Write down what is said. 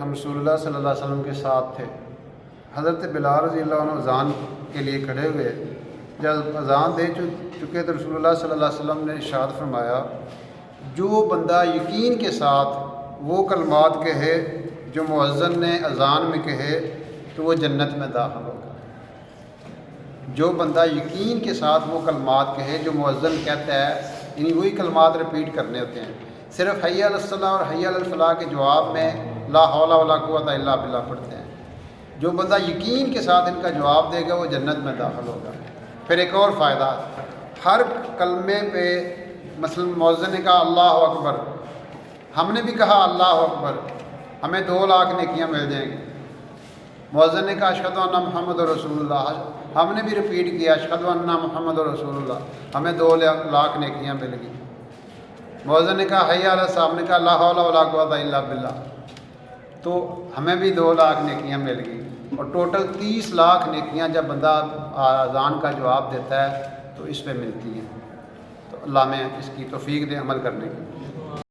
ہم رسول اللہ صلی اللہ علیہ وسلم کے ساتھ تھے۔ حضرت بلال رضی اللہ عنہ اذان کے لیے کھڑے ہوئے۔ جب اذان دے چکے تو رسول اللہ صلی اللہ علیہ وسلم نے ارشاد فرمایا، جو بندہ یقین کے ساتھ وہ کلمات کہے جو مؤذن نے اذان میں کہے تو وہ جنت میں داخل ہوگا۔ جو بندہ یقین کے ساتھ وہ کلمات کہے جو مؤذن کہتا ہے، یعنی وہی کلمات ریپیٹ کرنے ہوتے ہیں، صرف حی علی الصلاۃ اور حی علی الفلاح کے جواب میں لا حول ولا قوت الا باللہ پڑھتے ہیں۔ جو بندہ یقین کے ساتھ ان کا جواب دے گا وہ جنت میں داخل ہوگا۔ پھر ایک اور فائدہ، ہر کلمے پہ مثلا مؤذن نے کہا اللہ اکبر، ہم نے بھی کہا اللہ اکبر، ہمیں 2 لاکھ نیکیاں مل جائیں گی۔ مؤذن نے کہا اشہد ان محمد رسول اللہ، ہم نے بھی ریپیٹ کیا اشہد ان محمد رسول اللہ، ہمیں 2 لاکھ نیکیاں مل گئی۔ مؤذن نے کہا حی علی الصلاۃ، نے کہا لا حول ولا قوت الا باللہ، تو ہمیں بھی 2 لاکھ نیکیاں مل گئی، اور ٹوٹل 30 لاکھ نیکیاں جب بندہ اذان کا جواب دیتا ہے تو اس پہ ملتی ہیں۔ تو اللہ میں اس کی توفیق دے عمل کرنے کی۔